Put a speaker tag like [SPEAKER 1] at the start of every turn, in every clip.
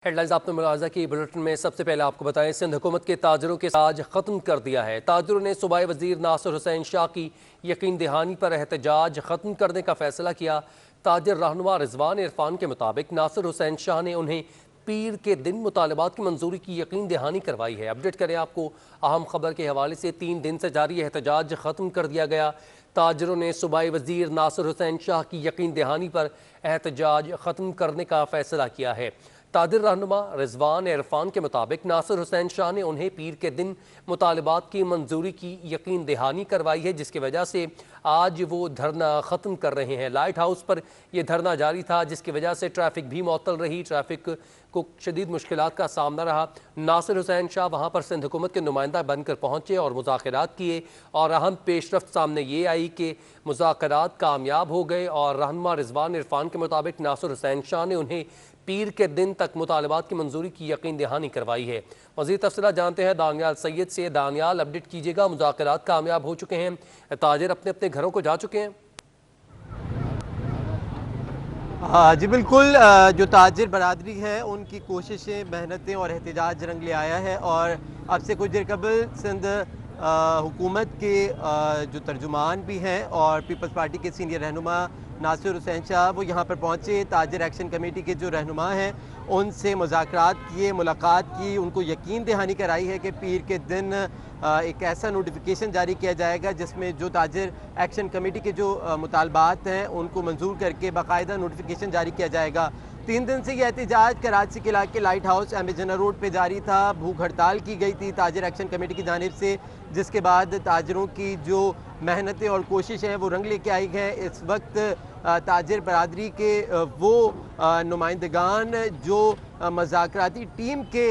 [SPEAKER 1] Headlines आपने मुलाजा की। Bulletin में सबसे पहले आपको बताएं, सिंध हुकूमत के ताजरों के साथ ख़त्म कर दिया है। ताजरों ने सूबाई वजीर नासिर हुसैन शाह की यकीन दहानी पर एहतजाज ख़त्म करने का फैसला किया। ताजर रहनुमा रिजवान इरफान के मुताबिक नासिर हुसैन शाह ने उन्हें पीर के दिन मुतालबात की मंजूरी की यकीन दहानी करवाई है। अपडेट करें आपको अहम खबर के हवाले से। 3 दिन से जारी एहतजाज ख़त्म कर दिया गया। ताजरों ने सूबाई वजीर नासिर हुसैन शाह की यकीन दहानी पर एहतजाज ख़त्म करने का फैसला किया है। ताजर रहनुमा रिजवान इरफान के मुताबिक नासिर हुसैन शाह ने उन्हें पीर के दिन मुतालबात की मंजूरी की यकीन दहानी करवाई है, जिसकी वजह से आज वो धरना ख़त्म कर रहे हैं। लाइट हाउस पर यह धरना जारी था, जिसकी वजह से ट्रैफिक भी मुअत्तल रही। ट्रैफिक को शदीद मुश्किलात का सामना रहा। नासिर हुसैन शाह वहाँ पर सिंध हुकूमत के नुमाइंदा बनकर पहुँचे और मुज़ाकरात किए और अहम पेशरफ्त सामने ये आई कि मुज़ाकरात कामयाब हो गए और रहनुमा रिजवान इरफान के मुताबिक नासिर हुसैन शाह ने उन्हें पीर के दिन तक मुतालबात की मंजूरी की यकीन दहानी करवाई है। मज़ीद तफसीलात जानते हैं दानियाल सैयद से। दानियाल, अपडेट कीजिएगा, मुज़ाकरात कामयाब हो चुके हैं, ताजिर अपने अपने घरों को जा चुके हैं?
[SPEAKER 2] जी बिल्कुल, जो ताजिर बरादरी है उनकी कोशिशें, मेहनतें और एहतजाज रंग ले आया है। और अब से कुछ देर कबल सिंध हुकूमत के जो तर्जुमान भी हैं और पीपल्स पार्टी के सीनियर रहनुमा नासिर हुसैन शाह वो यहाँ पर पहुँचे। ताजिर एक्शन कमेटी के जो रहनुमा हैं उनसे मुज़ाकरात किए, मुलाकात की, उनको यकीन दहानी कराई है कि पीर के दिन एक ऐसा नोटिफिकेशन जारी किया जाएगा जिसमें जो ताजिर एक्शन कमेटी के जो मुतालबात हैं उनको मंजूर करके बाकायदा नोटिफिकेशन जारी किया जाएगा। 3 दिन से ये एहतजाज कराची के इलाके लाइट हाउस एम्बेजनर रोड पे जारी था। भूख हड़ताल की गई थी ताजिर एक्शन कमेटी की जानिब से, जिसके बाद ताजिरों की जो मेहनतें और कोशिश हैं वो रंग लेके आई हैं। इस वक्त ताजिर बरादरी के वो नुमाइंदगान जो मज़ाकराती टीम के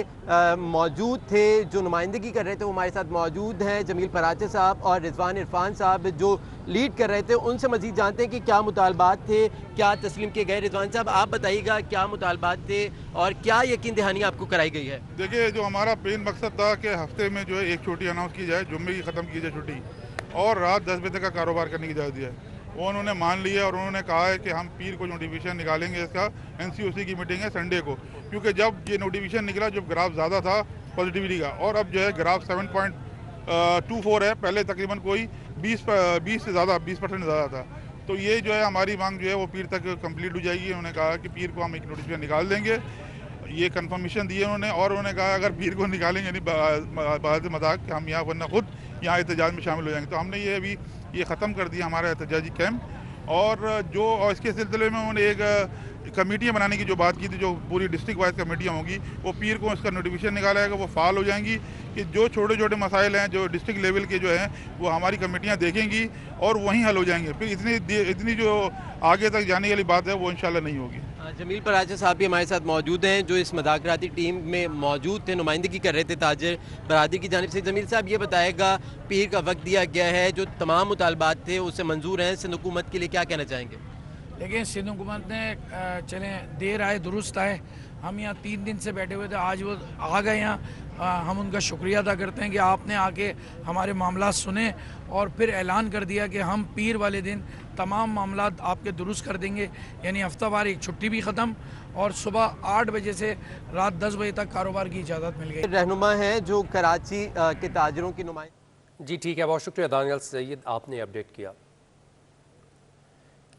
[SPEAKER 2] मौजूद थे, जो नुमाइंदगी कर रहे थे, वो हमारे साथ मौजूद हैं। जमील पराचे साहब और रिजवान इरफान साहब जो लीड कर रहे थे, उनसे मज़ीद जानते हैं कि क्या मुतालबात थे, क्या तस्लीम किए गए। रिजवान साहब, आप बताइएगा क्या मुतालबात थे और क्या यकीन दहानी आपको कराई गई है?
[SPEAKER 3] देखिए, जो हमारा मेन मकसद था कि हफ्ते में जो है एक छुट्टी अनाउंस की जाए, जुम्मे की ख़त्म की जाए छुट्टी, और रात 10 बजे तक का कारोबार करने की इजाज़त दिया है। वो उन्होंने मान लिया और उन्होंने कहा है कि हम पीर को नोटिफिकेशन निकालेंगे। इसका NCOC की मीटिंग है संडे को, क्योंकि जब ये नोटिफिकेशन निकला, जब ग्राफ ज़्यादा था पॉजिटिविटी का, और अब जो है ग्राफ 7.24 है। पहले तकरीबन कोई 20 से ज़्यादा, 20% ज़्यादा था। तो ये जो है हमारी मांग जो है वो पीर तक कंप्लीट हो जाएगी। उन्होंने कहा कि पीर को हम एक नोटिफिकेशन निकाल देंगे, ये कंफर्मेशन दिए उन्होंने। और उन्होंने कहा अगर पीर को निकालेंगे नहीं बात मजाक कि हम यहाँ वरना खुद यहाँ एहतजाज में शामिल हो जाएंगे। तो हमने ये अभी ये ख़त्म कर दिया हमारा एहतजाजी कैंप। और इसके सिलसिले में उन्होंने एक कमेटियाँ बनाने की जो बात की थी, जो पूरी डिस्ट्रिक्ट वाइज कमेटियाँ होंगी, वो पीर को इसका नोटिफिकेशन निकाला जाएगा, वो फाल हो जाएंगी कि जो छोटे छोटे मसाइल हैं जो डिस्ट्रिक्ट लेवल के जो हैं वो हमारी कमेटियाँ देखेंगी और वहीं हल हो जाएंगे। फिर इतनी जो आगे तक जाने वाली बात है वो इंशाल्लाह नहीं होगी।
[SPEAKER 2] जमील पराचे साहब भी हमारे साथ मौजूद हैं, जो इस मुज़ाकराती टीम में मौजूद थे, नुमाइंदगी कर रहे थे ताजिर बरादरी की जानिब से। जमील साहब, ये बताएगा, पीर का वक्त दिया गया है, जो तमाम मुतालबात थे उससे मंजूर हैं, सिंध हुकूमत के लिए क्या कहना चाहेंगे?
[SPEAKER 4] लेकिन सिंध हुकूमत ने चलें देर आए दुरुस्त आए, हम यहाँ 3 दिन से बैठे हुए थे, आज वो आ गए यहाँ। हम उनका शुक्रिया अदा करते हैं कि आपने आके हमारे मामला सुने और फिर ऐलान कर दिया कि हम पीर वाले दिन तमाम मामला आपके दुरुस्त कर देंगे। यानी हफ्तावार एक छुट्टी भी ख़त्म और सुबह 8 बजे से रात 10 बजे तक कारोबार की इजाज़त मिल गई।
[SPEAKER 2] रहनुमा हैं जो कराची के ताजिरों की नुमाइंदगी।
[SPEAKER 1] जी ठीक है, बहुत शुक्रिया दानियाल सैयद, आपने अपडेट किया।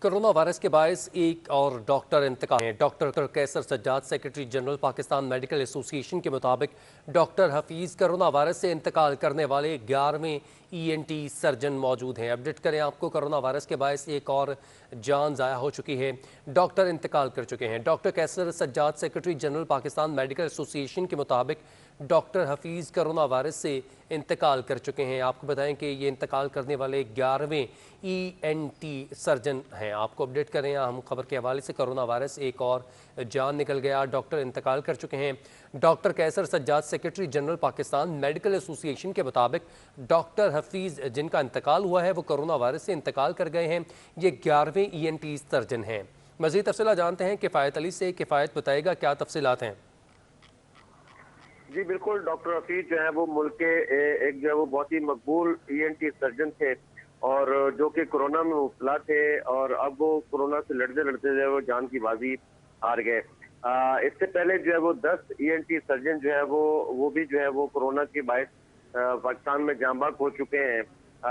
[SPEAKER 1] कोरोना वायरस के बायस एक और डॉक्टर इंतकाल हैं। Doctor Qaiser Sajjad, secretary general Pakistan medical association के मुताबिक डॉक्टर हफीज़ कोरोना वायरस से इंतकाल करने वाले 11वें ENT सर्जन मौजूद हैं। अपडेट करें आपको, कोरोना वायरस के बायस एक और जान ज़ाया हो चुकी है, डॉक्टर इंतकाल कर चुके हैं। Doctor Qaiser Sajjad, secretary general Pakistan medical association के मुताबिक डॉक्टर हफीज़ कोरोना वायरस से इंतकाल कर चुके हैं। आपको बताएं कि ये इंतकाल करने वाले 11वें ENT सर्जन हैं। आपको अपडेट करें हम खबर के हवाले से, कोरोना वायरस एक और जान निकल गया, डॉक्टर इंतकाल कर चुके हैं। Doctor Qaiser Sajjad, secretary general Pakistan medical association के मुताबिक डॉक्टर हफीज़ जिनका इंतकाल हुआ है वो कोरोना वायरस से इंतकाल कर गए हैं। ये 11वें ENT सर्जन हैं। मज़ीद तफसीलात जानते हैं किफ़ायत अली से। किफ़ायत बताएगा क्या तफसीलात हैं?
[SPEAKER 5] जी बिल्कुल, डॉक्टर हफीज जो है वो मुल्क के एक जो है वो बहुत ही मकबूल ENT सर्जन थे और जो कि कोरोना में मुबतला थे और अब वो कोरोना से लड़ते लड़ते जो है वो जान की बाजी हार गए। इससे पहले जो है वो 10 ENT सर्जन जो है वो भी जो है वो कोरोना के बायस पाकिस्तान में जाँ बाक हो चुके हैं।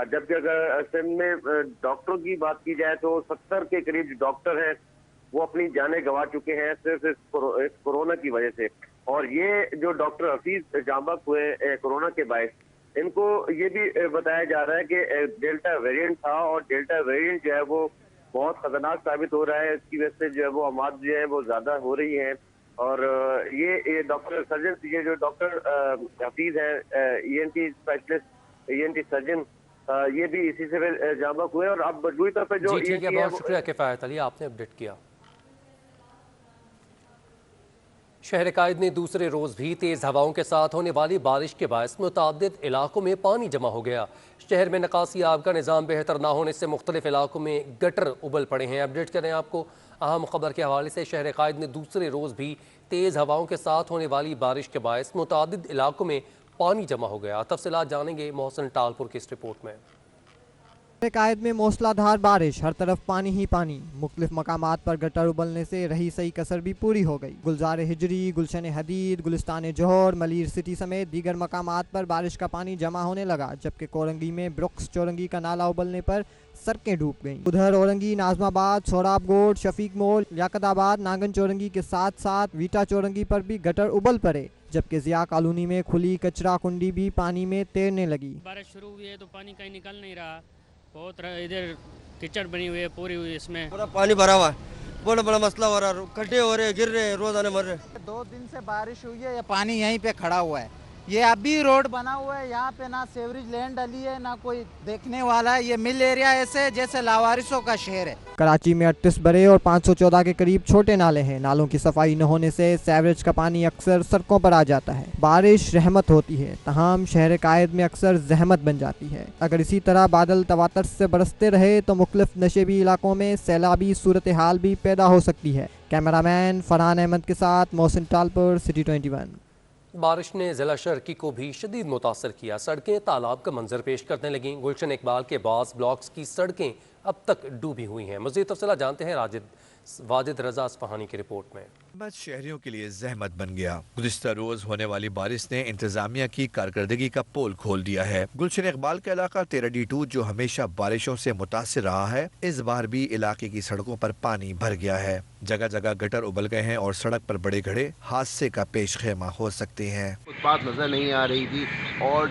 [SPEAKER 5] जबकि अगर सिंध में डॉक्टरों की बात की जाए तो 70 के करीब डॉक्टर हैं वो अपनी जानें गंवा चुके हैं सिर्फ इस कोरोना की वजह से। और ये जो डॉक्टर हफीज जाँ बाक हुए कोरोना के बायस, इनको ये भी बताया जा रहा है कि डेल्टा वेरिएंट था और डेल्टा वेरिएंट जो है वो बहुत खतरनाक साबित हो रहा है। इसकी वजह से जो है वो अमात जो है वो ज्यादा हो रही हैं। और ये डॉक्टर सर्जन, ये जो डॉक्टर हफीज है ENT स्पेशलिस्ट ENT सर्जन, ये भी इसी से जाँ बाक हुए। और अब मजबूरी तौर पर जो
[SPEAKER 1] जी ठीक है,
[SPEAKER 5] ENT है
[SPEAKER 1] बहुत शुक्रिया किफायत अली, आपने अपडेट किया। शहर कायद में दूसरे रोज भी तेज हवाओं के साथ होने वाली बारिश के बायस मुतअद्दिद इलाकों में पानी जमा हो गया। शहर में निकासी आब का निज़ाम बेहतर ना होने से मुख्तलिफ इलाकों में गटर उबल पड़े हैं। अपडेट करें आपको अहम खबर के हवाले से। शहर कायद में दूसरे रोज भी तेज हवाओं के साथ होने वाली बारिश के बायस मुतअद्दिद इलाकों में पानी जमा हो गया। तफसीलात जानेंगे मोहसिन टालपुर की इस रिपोर्ट में।
[SPEAKER 6] कायद में मूसलाधार बारिश, हर तरफ पानी ही पानी। मुख्तलिफ मकामात पर गटर उबलने से रही सही कसर भी पूरी हो गई। गुलजार हिजरी, गुलशन हदीद, गुलिस्तान जौहर, मलिर सिटी समेत दीगर मकामात पर बारिश का पानी जमा होने लगा। जबकि कोरंगी में ब्रुक्स चौरंगी का नाला उबलने पर सड़कें डूब गईं। उधर औरंगी, नाजमाबाद, सोहराबगोट, शफीक मोल, लियाकताबाद, नांगन चौरंगी के साथ साथ वीटा चौरंगी पर भी गटर उबल पड़े। जबकि जिया कॉलोनी में खुली कचरा कुंडी भी पानी में तैरने लगी।
[SPEAKER 7] बारिश शुरू हुई है तो पानी कहीं निकल नहीं रहा, बहुत इधर कीचड़ बनी हुई है पूरी हुई, इसमें
[SPEAKER 8] पूरा पानी भरा हुआ है, बहुत बड़ा मसला हो रहा है, खड्डे हो रहे, गिर रहे, रोजाना मर रहे।
[SPEAKER 9] 2 दिन से बारिश हुई है, ये पानी यहीं पे खड़ा हुआ है। ये अभी रोड बना हुआ है, यहाँ पे ना सेवरेज लैंड डली है ना कोई देखने वाला है। ये मिल एरिया ऐसे जैसे लावारिसों का शहर है। कराची में 38 बड़े और 514 के करीब छोटे नाले हैं। नालों की सफाई न होने से सेवरेज का पानी अक्सर सड़कों पर आ जाता है। बारिश रहमत होती है, तमाम शहर कायद में अक्सर जहमत बन जाती है। अगर इसी तरह बादल तवातर से बरसते रहे तो मुख्तलिफ नशेबी इलाकों में सैलाबी सूरत हाल भी पैदा हो सकती है। कैमरामैन फरहान अहमद के साथ मोहसिन टालपुर, सिटी 21।
[SPEAKER 1] बारिश ने जिला शर्की को भी शदीद मुतासर किया। सड़कें तालाब का मंजर पेश करने लगीं। गुलशन इकबाल के बास ब्लॉक्स की सड़कें अब तक डूबी हुई हैं। मज़ीद तफसीलात जानते हैं वाजिद रजा अस्फहानी की रिपोर्ट में।
[SPEAKER 10] बस शहरियों के लिए जहमत बन गया। गुज़िश्ता रोज होने वाली बारिश ने इंतजामिया की कारकर्दगी का पोल खोल दिया है। गुलशन इकबाल का इलाका 13D2 जो हमेशा बारिशों से मुतासिर रहा है, इस बार भी इलाके की सड़कों पर पानी भर गया है। जगह जगह गटर उबल गए हैं और सड़क पर बड़े गड्ढे हादसे का पेश खेमा हो सकते हैं।
[SPEAKER 11] बात नजर नहीं आ रही थी और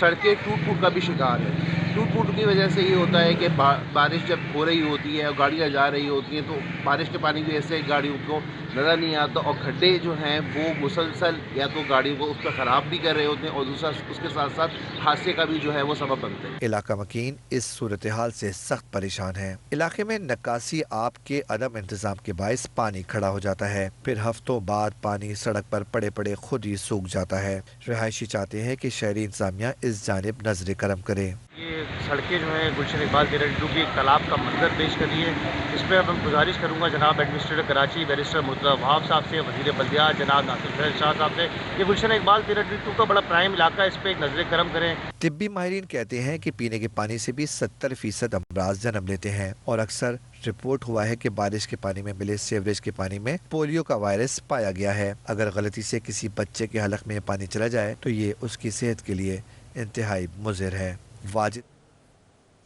[SPEAKER 11] सड़कें टूट फूट का भी शिकार है। टूट फूट की वजह से ये होता है कि बारिश जब हो रही होती है और गाड़ियाँ जा रही होती हैं तो बारिश के पानी की वजह से गाड़ियों को नज़र नहीं आता और खड्डे जो हैं वो मुसलसल या तो गाड़ियों को उस पर ख़राब भी कर रहे होते हैं और दूसरा उसके साथ साथ हादसे का भी जो है वो सबब बनते हैं।
[SPEAKER 10] इलाका मकीन इस सूरत हाल से सख्त परेशान है। इलाके में नक्कासी आप के अदम इंतजाम के बायस पानी खड़ा हो जाता है, फिर हफ्तों बाद पानी सड़क पर पड़े पड़े खुद ही सूख जाता है। रिहायशी चाहते हैं कि शहरी इंतजामिया इस जानिब नजर करम करे।
[SPEAKER 12] ये सड़कें जो है गुलशन इकबाल की तालाब का मंजर पेश कर रही है। इस पर मैं गुजारिश करूंगा जनाब एडमिनिस्ट्रेटर कराची बैरिस्टर मुर्तज़ा वहाब साहब से, वज़ीर बल्दिया जनाब नासिर शाह साहब से, ये गुलशन इकबाल 13D2 का बड़ा प्राइम इलाका है, इस पर एक नजर करम करें।
[SPEAKER 10] तिब्बी माहिरीन कहते हैं कि पीने के पानी से भी 70% अमराज जन्म लेते हैं और अक्सर रिपोर्ट हुआ है कि बारिश के पानी में मिले सीवरेज के पानी में पोलियो का वायरस पाया गया है। अगर गलती से किसी बच्चे के हलक में पानी चला जाए तो ये उसकी सेहत के लिए इंतहाई मुज़िर है। वाजिद,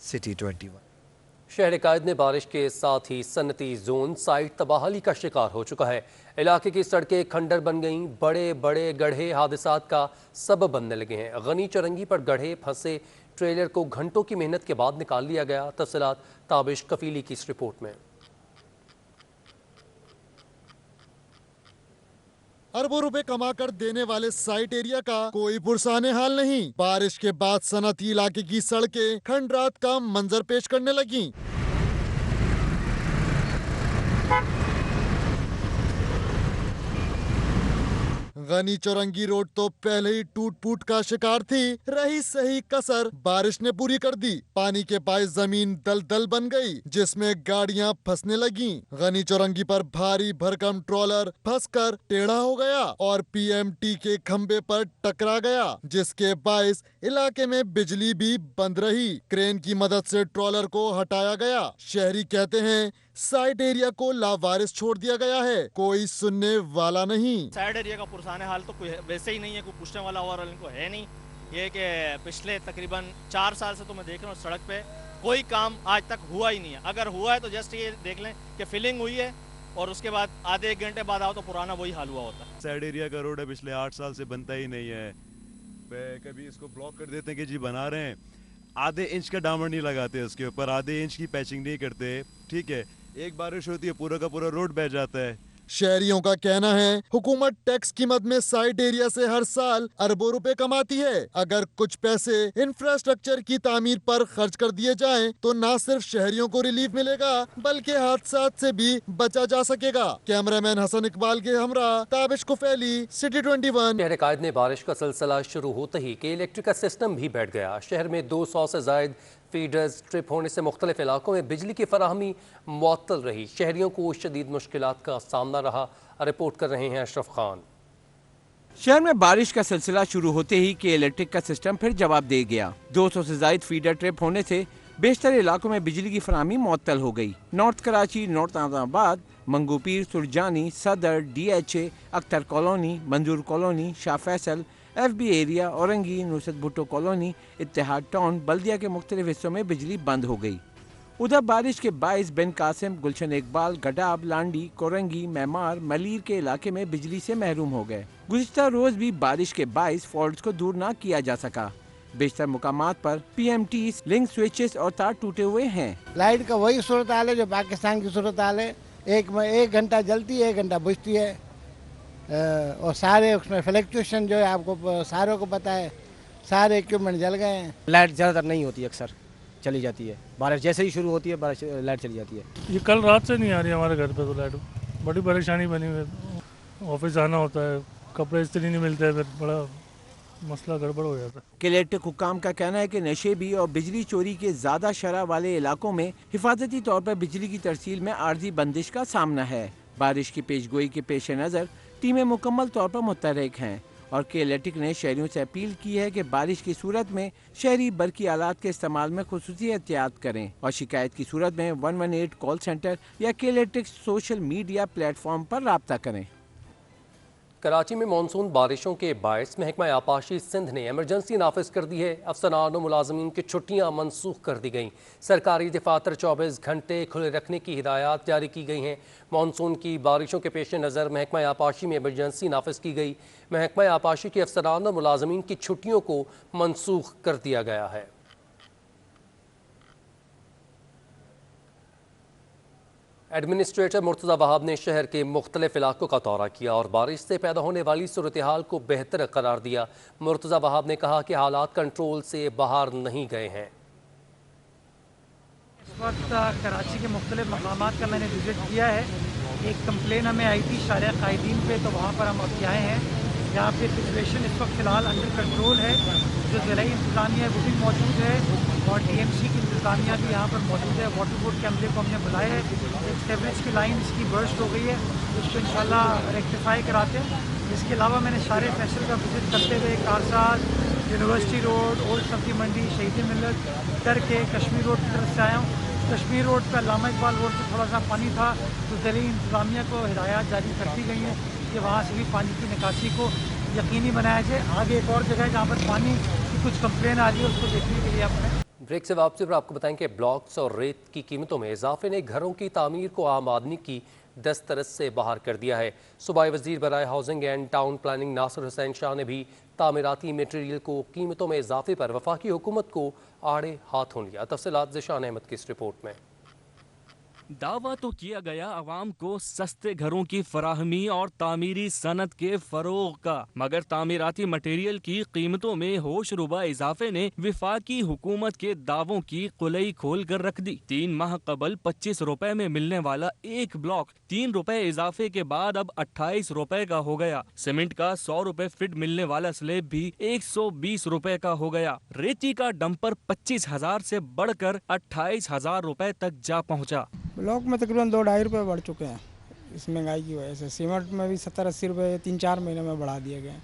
[SPEAKER 10] सिटी 21।
[SPEAKER 1] शहर कायद में बारिश के साथ ही सनती जोन साइट तबाहली का शिकार हो चुका है। इलाके की सड़कें खंडर बन गईं। बड़े बड़े गड्ढे हादसात का सबब बनने लगे हैं। गनी चौरंगी पर गड्ढे फंसे ट्रेलर को घंटों की मेहनत के बाद निकाल लिया गया। तफसीलात ताबिश कफीली की इस रिपोर्ट में।
[SPEAKER 13] अरबों रुपए कमाकर देने वाले साइट एरिया का कोई पुरसाने हाल नहीं। बारिश के बाद सनती इलाके की सड़कें खंडरात का मंजर पेश करने लगी। गनी चौरंगी रोड तो पहले ही टूट फूट का शिकार थी, रही सही कसर बारिश ने पूरी कर दी। पानी के बायस जमीन दलदल बन गई जिसमें गाड़ियां फंसने लगीं। गनी चौरंगी पर भारी भरकम ट्रॉलर फंसकर टेढ़ा हो गया और PMT के खंबे पर टकरा गया, जिसके बायस इलाके में बिजली भी बंद रही। क्रेन की मदद से ट्रॉलर को हटाया गया। शहरी कहते हैं साइट एरिया को लावारिस छोड़ दिया गया है, कोई सुनने वाला नहीं।
[SPEAKER 14] साइड एरिया का पुरसाने हाल तो कोई वैसे ही नहीं है, कोई पूछने वाला ओवरऑल इनको है नहीं। ये कि पिछले तकरीबन 4 साल से तो मैं देख रहा हूँ सड़क पे कोई काम आज तक हुआ ही नहीं है। अगर हुआ है तो जस्ट ये देख लें कि फिलिंग हुई है और उसके बाद आधे 1 घंटे बाद आओ तो पुराना वही हाल हुआ होता है।
[SPEAKER 15] साइड एरिया का रोड है, पिछले 8 साल से बनता ही नहीं है। कभी इसको ब्लॉक कर देते हैं कि जी बना रहे हैं, आधे इंच का डामर नहीं लगाते उसके ऊपर, आधे इंच की पैचिंग नहीं करते, ठीक है। एक बारिश होती है पूरा का पूरा रोड बह जाता है।
[SPEAKER 13] शहरियों का कहना है हुकूमत टैक्स की मद में साइट एरिया से हर साल अरबों रुपए कमाती है। अगर कुछ पैसे इंफ्रास्ट्रक्चर की तामीर पर खर्च कर दिए जाएं तो न सिर्फ शहरियों को रिलीफ मिलेगा बल्कि हादसात से भी बचा जा सकेगा। कैमरामैन हसन इकबाल के हमरा ताबिश कुफैली, सिटी 21।
[SPEAKER 1] शहर कायद में बारिश का सिलसिला शुरू होते ही के इलेक्ट्रिक का सिस्टम भी बैठ गया। शहर में 200 से जायद फीडर्स ट्रिप होने से मुख्तलिफ इलाकों में बिजली की फराहमी मुअत्तल रही। शहरियों को शदीद मुश्किलात का सामना रहा। रिपोर्ट कर रहे हैं अशरफ खान।
[SPEAKER 16] शहर में बारिश का सिलसिला शुरू होते ही के इलेक्ट्रिक का सिस्टम फिर जवाब दे गया। 200 से जायद फीडर ट्रिप होने से बेशतर इलाकों में बिजली की फराहमी मुअत्तल हो गई। North Karachi, north Azamabad, Manghopir, Surjani, Saddar, DHA, Akhtar colony, Manzoor colony, Shah Faisal, FB area, Orangi, Nusrat Bhutto colony, Ittehad town, Baldia के मुख्तलिफ हिस्सों में बिजली बंद हो गई। उधर बारिश के बाइस बिन कासिम, गुलशन इकबाल, गडाब, लांडी, कोरंगी, मैमार, मलीर के इलाके में बिजली से महरूम हो गए। गुज़िश्ता रोज भी बारिश के बाइस फॉल्ट्स को दूर न किया जा सका। बेशतर मुकामात पर PMT लिंक स्विचेस और तार टूटे हुए हैं।
[SPEAKER 17] लाइट का वही सूरत हाल है जो पाकिस्तान की सूरत हाल है। एक घंटा जलती है, 1 घंटा बुझती है और सारे उसमें फ्लक्चुएशन जो है आपको सारों को पता है, सारे इक्विपमेंट जल गए हैं।
[SPEAKER 18] लाइट ज़्यादातर नहीं होती, अक्सर चली जाती है। बारिश जैसे ही शुरू होती है बारिश लाइट चली जाती है।
[SPEAKER 19] ये कल रात से नहीं आ रही हमारे घर पे तो लाइट, बड़ी परेशानी बनी हुई है। ऑफिस जाना होता है, कपड़े इस्त्री नहीं मिलते हैं, फिर बड़ा मसला गड़बड़ हो जाता है।
[SPEAKER 16] इलेक्ट्रिक हुक्काम का कहना है कि नशेबी और बिजली चोरी के ज़्यादा शरह वाले इलाकों में हिफाजती तौर पर बिजली की तरसील में आर्जी बंदिश का सामना है। बारिश की पेशगोई के पेश नज़र टीमें मुकम्मल तौर पर मुतहरिक हैं और के इलेक्ट्रिक ने शहरियों से अपील की है कि बारिश की सूरत में शहरी बरकी आलात के इस्तेमाल में खुसूसी एहतियात करें और शिकायत की सूरत में 118 कॉल सेंटर या के इलेक्ट्रिक सोशल मीडिया प्लेटफॉर्म पर राब्ता करें।
[SPEAKER 1] कराची में मानसून बारिशों के बायस महकमा आपाशी सिंध ने एमरजेंसी नाफिज कर दी है। अफसरान और मुलाजमीन की छुट्टियां मनसूख कर दी गईं। सरकारी दफातर 24 घंटे खुले रखने की हिदायत जारी की गई हैं। मानसून की बारिशों के पेश नज़र महकमा आपाशी में एमरजेंसी नाफिज की गई। महकमा आपाशी के अफसरान और मुलाजमीन की छुट्टियों को मनसूख कर दिया गया है। एडमिनिस्ट्रेटर मुर्तज़ा वहाब ने शहर के मुख्तलिफ इलाकों का दौरा किया और बारिश से पैदा होने वाली सूरत हाल को बेहतर करार दिया। मुर्तज़ा वहाब ने कहा कि हालात कंट्रोल से बाहर नहीं गए हैं।
[SPEAKER 20] इस वक्त कराची के मुख्तलिफ मकामात का मैंने विज़िट किया है। एक कंप्लेन हमें आई थी शारिया कायदीन पे, तो वहाँ पर हम अभी आए हैं। यहाँ पे सिचुएशन इस वक्त फ़िलहाल अंडर कंट्रोल है। जो ज़िला इंतज़ामिया वो भी मौजूद है और DMC की इंतज़ामिया भी यहाँ पर मौजूद है। वाटर बोर्ड के अमले को हमने बुलाया है। एक सीवरेज की लाइन इसकी बर्स्ट हो गई है, उसको इंशाल्लाह रेक्टिफाई कराते हैं। इसके अलावा मैंने शारे फैसल का विज़िट करते हुए कारसाज, यूनिवर्सिटी रोड, ओल्ड सब्जी मंडी, शहीद मिलत, करके कश्मीर रोड की तरफ से आया हूँ। कश्मीर रोड पर अल्लामा इकबाल रोड पर थोड़ा सा पानी था, तो ज़िले इंतज़ामिया को हिदायत जारी कर दी गई हैं कि वहाँ से भी पानी की निकासी को यकीनी बनाया जाए। आगे एक और जगह है जहाँ पर पानी की कुछ कंप्लेन आ रही है, उसको देखने के लिए अपने
[SPEAKER 1] ब्रेक से वापसी पर आपको बताएं कि ब्लॉक्स और रेत की कीमतों में इजाफे ने घरों की तामीर को आम आदमी की दस्तरस से बाहर कर दिया है। सूबाई वजीर बराए housing and town planning Nasir Hussain Shah ने भी तामीराती मटेरियल को कीमतों में इजाफे पर वफाकी हुकूमत को आड़े हाथों लिया। तफसीलात ज़िशान अहमद की इस रिपोर्ट में।
[SPEAKER 21] दावा तो किया गया आवाम को सस्ते घरों की फराहमी और तामीरी सनत के फरोग का, मगर तामीराती मटेरियल की कीमतों में होश रुबा इजाफे ने विफाकी हुकूमत के दावों की कुलई खोल कर रख दी। 3 माह कबल 25 रुपए में मिलने वाला एक ब्लॉक 3 रुपए इजाफे के बाद अब 28 रुपए का हो गया। सीमेंट का 100 रुपए फिट मिलने वाला स्लेब भी 120 रुपए का हो गया। रेती का डंपर 25,000 से बढ़कर 28,000 रुपए तक जा पहुँचा।
[SPEAKER 22] ब्लॉक में तकरीबन 2-2.5 रुपये बढ़ चुके हैं इस महंगाई की वजह से। सीमेंट में भी 70-80 रुपये 3-4 महीने में बढ़ा दिए गए हैं।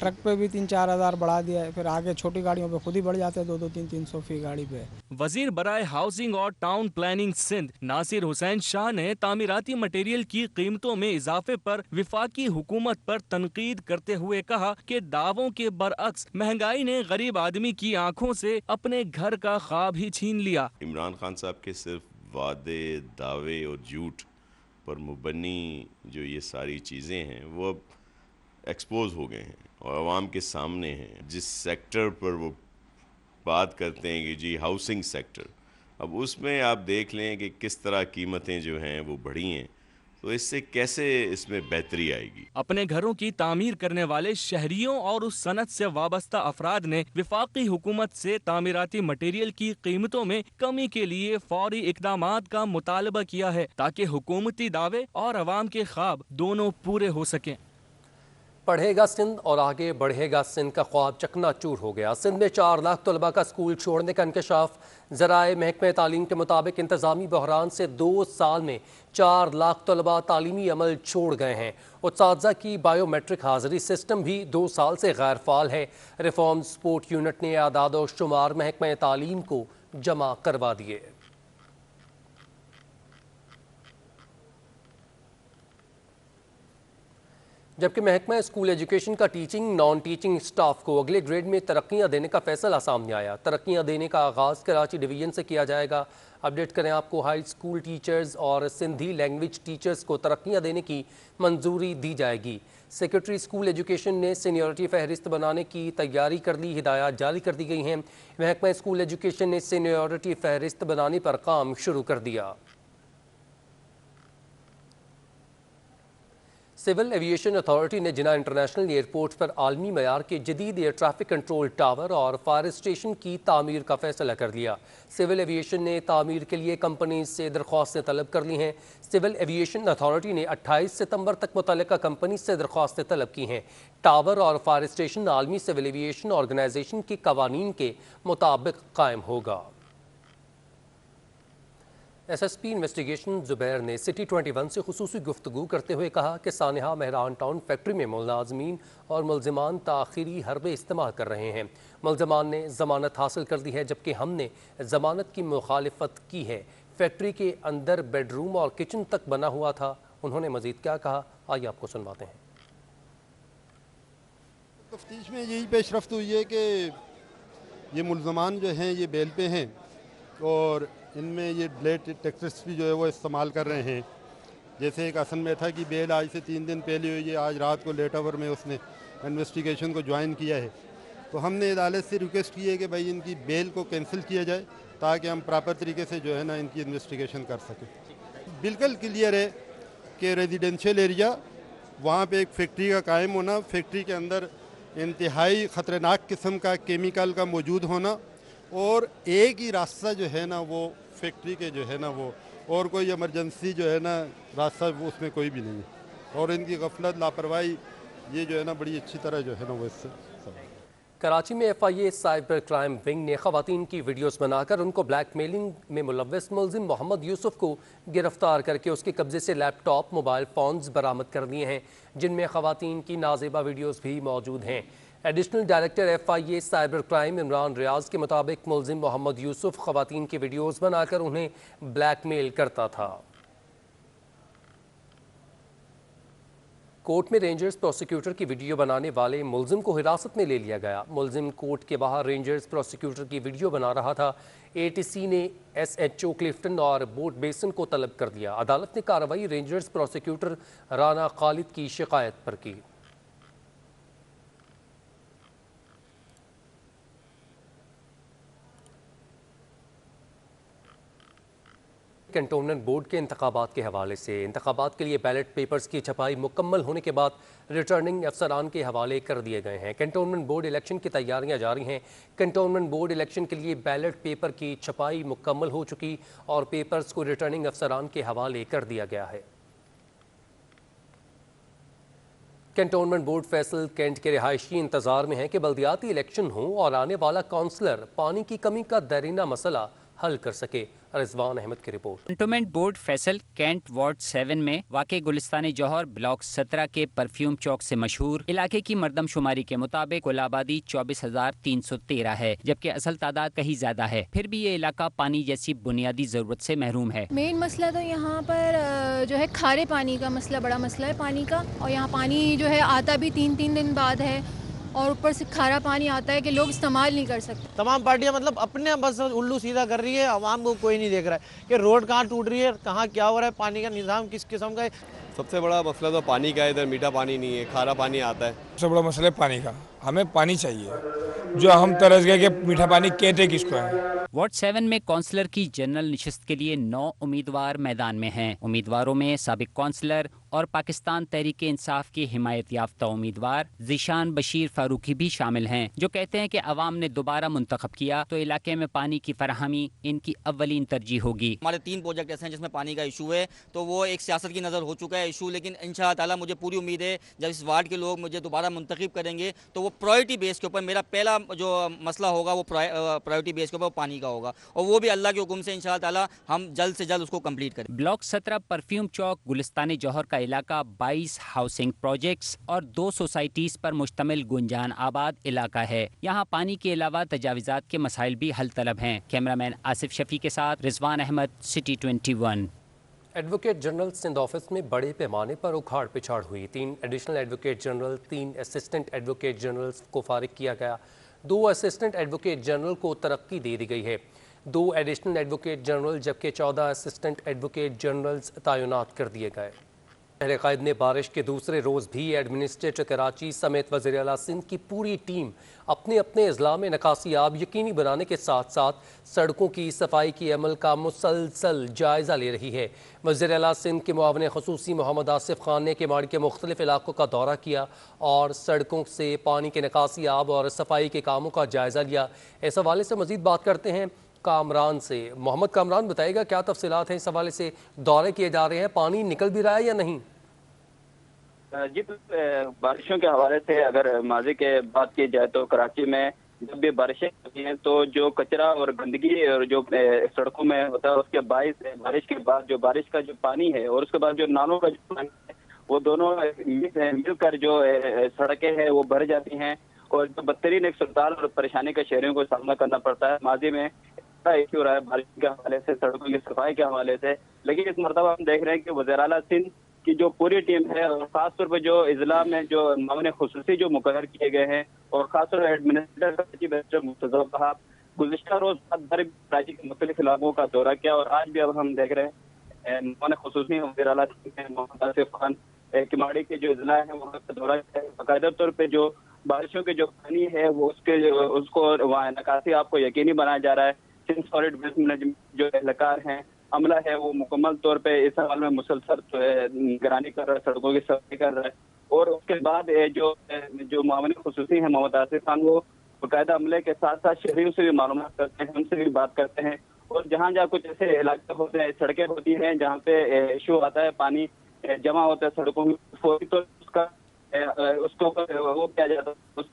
[SPEAKER 22] ट्रक पे भी 3-4 हज़ार बढ़ा दिया है, फिर आगे छोटी गाड़ियों पे खुद ही बढ़ जाते हैं 2-2, 300 फी गाड़ी पे।
[SPEAKER 21] वजीर बराए हाउसिंग और टाउन प्लानिंग सिंध नासिर हुसैन शाह ने तामीराती मटेरियल की कीमतों में इजाफे पर विफाकी हुकूमत पर तनकीद करते हुए कहा कि दावों के बरअक्स महंगाई ने गरीब आदमी की आंखों से अपने घर का ख्वाब ही छीन लिया।
[SPEAKER 3] इमरान खान साहब के सिर्फ वादे, दावे और झूठ पर मुबनी जो ये सारी चीज़ें हैं वो अब एक्सपोज हो गए हैं और आवाम के सामने हैं। जिस सेक्टर पर वो बात करते हैं कि जी हाउसिंग सेक्टर, अब उसमें आप देख लें कि किस तरह कीमतें जो हैं वो बढ़ी हैं, तो इससे कैसे इसमें बेहतरी आएगी।
[SPEAKER 21] अपने घरों की तामीर करने वाले शहरियों और उस सनत से वाबस्ता अफराद ने विफाकी हुकूमत से तामीराती मटेरियल की कीमतों में कमी के लिए फौरी इकदामात का मुतालबा किया है ताकि हुकूमती दावे और अवाम के ख्वाब दोनों पूरे हो सकें।
[SPEAKER 1] पढ़ेगा सिंध और आगे बढ़ेगा सिंध का ख्वाब चकनाचूर हो गया। सिंध में 4 लाख तलबा का स्कूल छोड़ने का इंकशाफ। ज़राए महकमे तालीम के मुताबिक इंतज़ामी बहरान से 2 साल में 4 लाख तलबा तालीमी अमल छोड़ गए हैं। उस्ताज़ा की बायोमेट्रिक हाज़िरी सिस्टम भी 2 साल से गैर फ़ाल है। रिफॉर्म सपोर्ट यूनिट ने आदाद और शुमार महकमे तालीम को जमा करवा दिए। जबकि महकमा स्कूल एजुकेशन का टीचिंग नॉन टीचिंग स्टाफ को अगले ग्रेड में तरक्कियां देने का फैसला सामने आया। तरक्कियां देने का आगाज़ कराची डिवीज़न से किया जाएगा। अपडेट करें आपको, हाई स्कूल टीचर्स और सिंधी लैंग्वेज टीचर्स को तरक्कियां देने की मंजूरी दी जाएगी। सेक्रेटरी स्कूल एजुकेशन ने सीनियरिटी फहरिस्त बनाने की तैयारी कर ली, हिदायत जारी कर दी गई हैं। महकमा स्कूल एजुकेशन ने सीनियरिटी फहरिस्त बनाने पर काम शुरू कर दिया। सिविल एविएशन अथॉरिटी ने जिना इंटरनेशनल एयरपोर्ट पर आलमी मयार के जदीद एयर ट्रैफिक कंट्रोल टावर और फायर स्टेशन की तामीर का फैसला कर लिया। सिविल एविएशन ने तामीर के लिए कंपनी से दरख्वास्तें तलब कर ली हैं। सिविल एविएशन अथॉरिटी ने 28 सितंबर तक मुतल्लिका कंपनी से दरख्वास्तें तलब की हैं। टावर और फायर स्टेशन आलमी सिविल एविएशन ऑर्गेनाइजेशन के कवानीन के मुताबिक कायम होगा। SSP इन्वेस्टिगेशन जुबैर ने सिटी 21 से खुसूसी गुफ्तगू करते हुए कहा कि सानिहा मेहरान टाउन फैक्ट्री में मुलाजमीन और मुलजिमान ताखीरी हरबे इस्तेमाल कर रहे हैं। मुलजिमान ने जमानत हासिल कर दी है जबकि हमने जमानत की मुखालिफत की है। फैक्ट्री के अंदर बेडरूम और किचन तक बना हुआ था। उन्होंने मजीद क्या कहा, आइए आपको सुनवाते हैं।
[SPEAKER 4] तफ्तीश में यही पेशरफ्त हुई है कि ये मुलजमान जो हैं ये बेल पे हैं और इनमें ये डिलेड टैक्सेस भी जो है वो इस्तेमाल कर रहे हैं। जैसे एक हसन में था कि बेल आज से 3 दिन पहले हुई है, आज रात को लेट आवर में उसने इन्वेस्टिगेशन को ज्वाइन किया है। तो हमने अदालत से रिक्वेस्ट की है कि भाई इनकी बेल को कैंसिल किया जाए ताकि हम प्रॉपर तरीके से जो है ना इनकी इन्वेस्टिगेशन कर सकें। बिल्कुल क्लियर है कि रेजिडेंशियल एरिया वहाँ पे एक फैक्ट्री का कायम होना, फैक्ट्री के अंदर इंतहाई ख़तरनाक किस्म का केमिकल का मौजूद होना और एक ही रास्ता जो है ना वो फैक्ट्री के जो है ना वो और कोई इमरजेंसी जो है ना रास्ता वो उसमें कोई भी नहीं है और इनकी गफलत लापरवाही ये जो है ना बड़ी अच्छी तरह जो है ना वो इससे
[SPEAKER 1] कराची में FIA साइबर क्राइम विंग ने खवातीन की वीडियोस बनाकर उनको ब्लैकमेलिंग में मुलव्वस मुलजिम मोहम्मद यूसुफ को गिरफ्तार करके उसके कब्जे से लैपटॉप, मोबाइल फ़ोन्स बरामद कर लिए हैं जिनमें खवातीन की नाजेबा वीडियोस भी मौजूद हैं। Additional director FIA cyber crime Imran Riaz के मुताबिक मुलजिम मोहम्मद यूसुफ खवातीन की वीडियोस बनाकर उन्हें ब्लैकमेल करता था। कोर्ट में रेंजर्स प्रोसिक्यूटर की वीडियो बनाने वाले मुलजिम को हिरासत में ले लिया गया। मुलजिम कोर्ट के बाहर रेंजर्स प्रोसिक्यूटर की वीडियो बना रहा था। ATC ने SHO क्लिफ्टन और बोट बेसन को तलब कर दिया। अदालत ने कार्रवाई रेंजर्स प्रोसिक्यूटर राना खालिद की शिकायत पर की। कैंटोनमेंट बोर्ड के इंतखाबात के हवाले से इंतखाबात के लिए बैलेट पेपर्स की छपाई मुकम्मल होने के बाद रिटर्निंग अफसरान के हवाले कर दिए गए हैं। कैंटोनमेंट बोर्ड इलेक्शन की तैयारियां जारी हैं। कैंटोनमेंट बोर्ड इलेक्शन के लिए बैलेट पेपर की छपाई मुकम्मल हो चुकी और पेपर्स को रिटर्निंग अफसरान के हवाले कर दिया गया है। कैंटोनमेंट बोर्ड फैसल कैंट के रिहायशी इंतजार में है कि बल्दियाती इलेक्शन हो और आने वाला काउंसलर पानी की कमी का देरीना मसला हल कर सके। रिजवान अहमद की report.
[SPEAKER 2] Cantonment board Faisal cantt ward 7 में वाक़ गुलिस्तान जौहर ब्लॉक 17 के परफ्यूम चौक से मशहूर इलाके की मरदमशुमारी के मुताबिक कुल आबादी 24,313 है, जबकि असल तादाद कहीं ज्यादा है। फिर भी ये इलाका पानी जैसी बुनियादी जरूरत से महरूम है।
[SPEAKER 5] मेन मसला तो यहाँ पर जो है खारे पानी का मसला बड़ा मसला है पानी का, और यहाँ पानी जो है आता भी 3-3 दिन बाद है, और ऊपर से खारा पानी आता है कि लोग इस्तेमाल नहीं कर सकते।
[SPEAKER 23] तमाम पार्टियां मतलब अपने बस उल्लू सीधा कर रही है, आवाम को कोई नहीं देख रहा है कि रोड कहाँ टूट रही है, कहाँ क्या हो रहा है, पानी का निज़ाम किस किस्म का है।
[SPEAKER 24] सबसे बड़ा मसला तो पानी का है, इधर मीठा पानी नहीं है, खारा पानी आता है।
[SPEAKER 25] सबसे बड़ा मसला है पानी का, हमें पानी चाहिए, जो हम तरस गए कि मीठा पानी कहते किसको है।
[SPEAKER 2] वार्ड 7 में काउंसलर की जनरल निशस्त के लिए 9 उम्मीदवार मैदान में हैं। उम्मीदवारों में साबिक काउंसलर और पाकिस्तान तहरीक इंसाफ की हिमायत याफ्ता उम्मीदवार ज़ीशान बशीर फारूकी भी शामिल हैं, जो कहते हैं कि अवाम ने दोबारा मुंतखब किया तो इलाके में पानी की फराहमी इनकी अव्वलीन तरजीह होगी।
[SPEAKER 26] हमारे 3 प्रोजेक्ट ऐसे हैं जिसमें पानी का इशू है, तो वो एक सियासत की नज़र हो चुका है इशू, लेकिन इंशाअल्लाह ताला मुझे पूरी उम्मीद है जब इस वार्ड के लोग मुझे दोबारा मुंतखब करेंगे तो वो प्रायोरिटी बेस के ऊपर मेरा पहला जो मसला होगा वो प्रायोरिटी बेस के ऊपर पानी का होगा, और वो भी अल्लाह के हुक्म से इंशाअल्लाह ताला हम जल्द से जल्द उसको कंप्लीट करें।
[SPEAKER 2] ब्लॉक 17 परफ्यूम चौक गुलिस्तान जौहर का इलाका 22 हाउसिंग प्रोजेक्ट्स और 2 सोसाइटीज पर मुश्तमिल गुंजान आबाद इलाका है। यहाँ पानी के अलावा तजाविजात के मसाइल भी हल तलब हैं। कैमरामैन आसिफ शफी के साथ Rizwan Ahmed, city 21।
[SPEAKER 1] Advocate general Sindh office में बड़े पैमाने पर उखाड़ पिछाड़ हुई। 3 additional advocate general, 3 assistant advocate generals को फारिग किया गया। 2 असिस्टेंट एडवोकेट जनरल को तरक्की दे दी गई है। 2 एडिशनल एडवोकेट जनरल जबकि 14 असिस्टेंट एडवोकेट जनरल्स तैनात कर दिए गए। शहर कायद में बारिश के दूसरे रोज़ भी एडमिनिस्ट्रेटर कराची समेत वज़ीर आला सिंध की पूरी टीम अपने अपने अजला में निकासी आब यकीनी बनाने के साथ साथ सड़कों की सफाई के अमल का मुसलसल जायज़ा ले रही है। वज़ीर आला सिंध के मुआविन ख़ुसूसी मोहम्मद आसिफ खान ने केमाड़ी के मुख्तलिफ इलाकों का दौरा किया और सड़कों से पानी के निकासी आब और सफाई के कामों का जायज़ा लिया। इस हवाले से मज़ीद बात करते हैं कामरान से। मोहम्मद कामरान, बताइएगा क्या तफसीलात हैं इस हवाले से, दौरे किए जा रहे हैं, पानी निकल भी रहा है या नहीं?
[SPEAKER 27] जी, बारिशों के हवाले से अगर माजी के बात की जाए तो कराची में जब भी बारिशें होती हैं तो जो कचरा और गंदगी और जो सड़कों में होता है उसके बारिश के बाद जो बारिश का जो पानी है और उसके बाद जो नालों का जो पानी है वो दोनों मिलकर जो सड़कें हैं वो भर जाती हैं और जो बदतरीन एक सुरताल और परेशानी का शहरियों को सामना करना पड़ता है। माजी में इतना इशू रहा है बारिश के हवाले से, सड़कों की सफाई के हवाले से, लेकिन इस मरतबा हम देख रहे हैं कि वज़ीर आला सिंध की जो पूरी टीम है और खासतौर पर जो इजला में जो मामले खुसूसी जो मुकर्रर किए गए हैं और खासतौर पर एडमिनिस्ट्रेटर कराची बैरिस्टर मुर्तज़ा साहब गुज़िश्ता रोज भर कराची के मुख्तलिफ इलाकों का दौरा किया और आज भी अब हम देख रहे हैं मामले खुसूसी वज़ीर आला मोहम्मद आसिफ खान किमाड़ी के जो इजला है वहाँ का दौरा किया। बाकायदा तौर पर जो बारिशों के जो पानी है वो उसको वहाँ निकासी आपको यकीनी बनाया जा रहा है। सिंध सॉलिड वेस्ट मैनेजमेंट जो एहलकार हैं अमला है वो मुकम्मल तौर पे इस हाल में मुसलसल निगरानी कर रहा है, सड़कों की सफाई कर रहा है और उसके बाद जो मामले खुसूसी हैं मोहम्मद आसिफ खान वो बाकायदा अमले के साथ साथ शहरियों से भी मालूमात करते हैं, उनसे भी बात करते हैं और जहाँ जहाँ कुछ ऐसे इलाके होते हैं, सड़कें होती हैं जहाँ पे इशू आता है, पानी जमा होता है सड़कों में, फौरी तो उसको वो किया जाता है, उस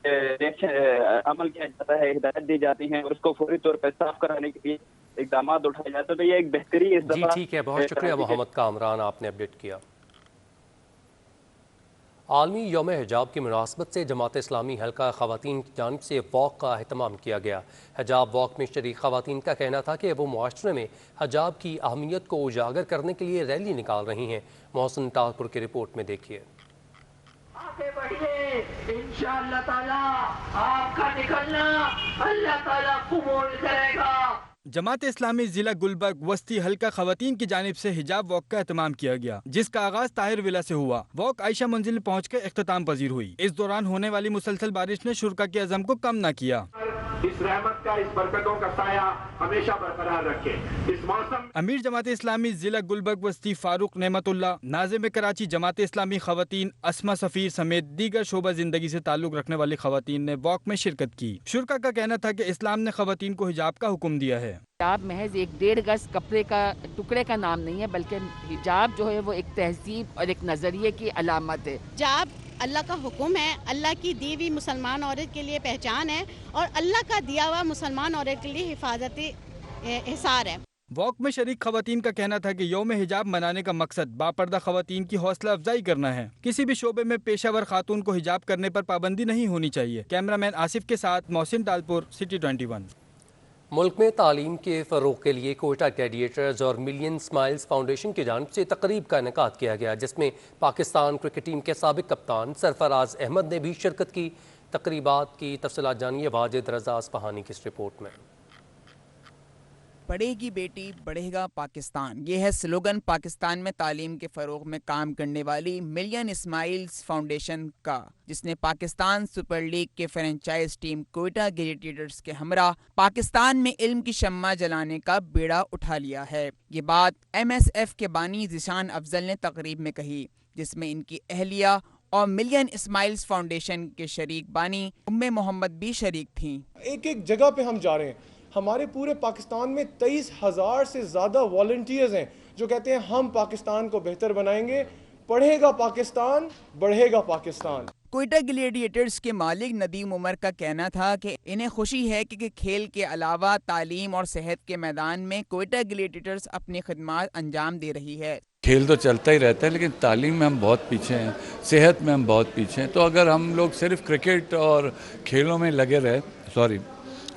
[SPEAKER 27] अमल किया जाता है, हिदायत दी जाती है और उसको फौरी तौर पर साफ कराने के लिए इक़दाम उठाए जाते हैं। तो ये एक बेहतरीन
[SPEAKER 1] जी ठीक है, बहुत शुक्रिया मोहम्मद कामरान, आपने अपडेट किया। आलमी यौम हिजाब की मुनासबत से जमात इस्लामी हल्का ख़वातीन की जानिब से वॉक का अहतमाम किया गया। हिजाब वॉक में शरीक ख़वातीन का कहना था कि वो मुआशरे में हिजाब की अहमियत को उजागर करने के लिए रैली निकाल रही हैं। मोहसिन ताजपुर की रिपोर्ट में देखिए।
[SPEAKER 28] आगे बढ़िए, इंशाअल्लाह ताला आपका निकलना अल्लाह ताला कबूल करेगा।
[SPEAKER 29] जमात इस्लामी जिला गुलबर्ग वस्ती हल्का खवातीन की जानिब से हिजाब वॉक का एहतमाम किया गया, जिसका आगाज ताहिर विला से हुआ। वॉक आयशा मंजिल पहुंचकर इख्तिताम पजीर हुई। इस दौरान होने वाली मुसलसल बारिश ने शुरका के अज़म को कम न किया।
[SPEAKER 28] इस रहमत का, इस बरकतों का साया हमेशा बरकरार रखे। इस मौसम
[SPEAKER 29] अमीर जमात इस्लामी जिला गुलबर्ग वस्ती फारूक नेमतुल्ला, नाज़िम कराची जमात इस्लामी खवातीन असमा सफीर समेत दीगर शोबा जिंदगी से ताल्लुक रखने वाली खवातीन ने वॉक में शिरकत की। शुरका का कहना था कि इस्लाम ने खवातीन को हिजाब का हुक्म दिया है।
[SPEAKER 30] हिजाब महज एक 1.5 गज कपड़े का टुकड़े का नाम नहीं है, बल्कि हिजाब जो है वो एक तहजीब और एक नजरिए की अलामत है।
[SPEAKER 31] हिजाब अल्लाह का हुक्म है, अल्लाह की दी हुई मुसलमान औरत के लिए पहचान है और अल्लाह का दिया हुआ मुसलमान औरत के लिए हिफाजती हिसार है।
[SPEAKER 29] वॉक में शरीक खवातीन का कहना था कि यौम हिजाब मनाने का मकसद बापर्दा खवातीन की हौसला अफजाई करना है। किसी भी शोबे में पेशावर खातून को हिजाब करने पर पाबंदी नहीं होनी चाहिए। कैमरामैन आसिफ के साथ मोहसिन तालपुर, सिटी 21।
[SPEAKER 1] मुल्क में तालीम के फ़रोग़ के लिए कोयटा ग्लैडिएटर्स और मिलियन स्माइल्स फाउंडेशन की जानिब से तकरीब का इनेकाद किया गया, जिसमें पाकिस्तान क्रिकेट टीम के साबिक कप्तान सरफराज अहमद ने भी शिरकत की। तकरीबात की तफसीलात जानिए वाजिद रज़ा अस्फहानी की इस रिपोर्ट में।
[SPEAKER 6] पढ़ेगी बेटी बढ़ेगा पाकिस्तान, ये है स्लोगन पाकिस्तान में तालीम के फ़रोग़ में काम करने वाली मिलियन स्माइल्स फाउंडेशन का, जिसने पाकिस्तान सुपर लीग के फ्रेंचाइज टीम कोयटा ग्लैडिएटर्स के हमरा पाकिस्तान में इल्म की शम्मा जलाने का बेड़ा उठा लिया है। ये बात MSF के बानी ज़ीशान अफजल ने तकरीब में कही, जिसमें इनकी अहलिया और मिलियन स्माइल्स फाउंडेशन के शरीक बानी उम्मे मोहम्मद भी शरीक थीं।
[SPEAKER 7] एक एक जगह पे हम जा रहे हैं, हमारे पूरे पाकिस्तान में 23,000 से ज़्यादा वॉलंटियर्स हैं जो कहते हैं हम पाकिस्तान को बेहतर बनाएंगे, पढ़ेगा पाकिस्तान, बढ़ेगा पाकिस्तान।
[SPEAKER 6] कोयटा ग्लैडिएटर्स के मालिक नदीम उमर का कहना था कि इन्हें खुशी है कि खेल के अलावा तालीम और सेहत के मैदान में कोयटा ग्लैडिएटर्स अपनी खिदमत अंजाम दे रही है।
[SPEAKER 8] खेल तो चलता ही रहता है, लेकिन तालीम में हम बहुत पीछे हैं, सेहत में हम बहुत पीछे हैं। तो अगर हम लोग सिर्फ क्रिकेट और खेलों में लगे रहे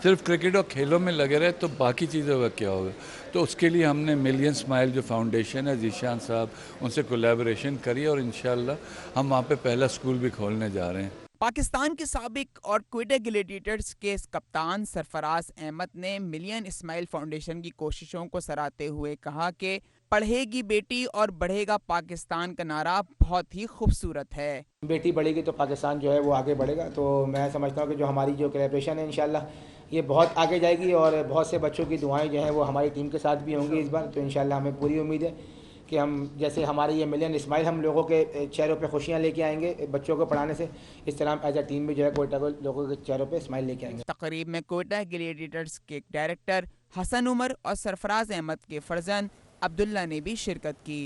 [SPEAKER 8] सिर्फ क्रिकेट और खेलों में लगे रहे तो बाकी चीज़ों का क्या होगा। तो उसके लिए हमने मिलियन स्माइल जो फाउंडेशन है, ज़ीशान साहब, उनसे कोलैबोरेशन करी और इंशाल्लाह हम वहाँ पे पहला स्कूल भी खोलने जा रहे हैं।
[SPEAKER 6] पाकिस्तान के साबिक और कोयटा ग्लैडिएटर्स के कप्तान सरफराज अहमद ने मिलियन स्माइल फाउंडेशन की कोशिशों को सराहते हुए कहा कि पढ़ेगी बेटी और बढ़ेगा पाकिस्तान का नारा बहुत ही खूबसूरत है।
[SPEAKER 9] बेटी बढ़ेगी तो पाकिस्तान जो है वो आगे बढ़ेगा। तो मैं समझता हूँ कि जो हमारी जो कोलैबोरेशन है इंशाल्लाह ये बहुत आगे जाएगी और बहुत से बच्चों की दुआएं जो हैं वो हमारी टीम के साथ भी होंगी इस बार। तो इंशाल्लाह हमें पूरी उम्मीद है कि हम जैसे हमारे ये मिलियन स्माइल हम लोगों के चेहरों पे खुशियां लेके आएंगे बच्चों को पढ़ाने से, इस तरह एज अ टीम भी जो है कोयटा को लोगों के चेहरों पे स्माइल लेके आएंगे।
[SPEAKER 6] तकरीब में कोयटा ग्लैडिएटर्स के डायरेक्टर हसन उमर और सरफराज अहमद के फर्जंद अब्दुल्ला ने भी शिरकत की।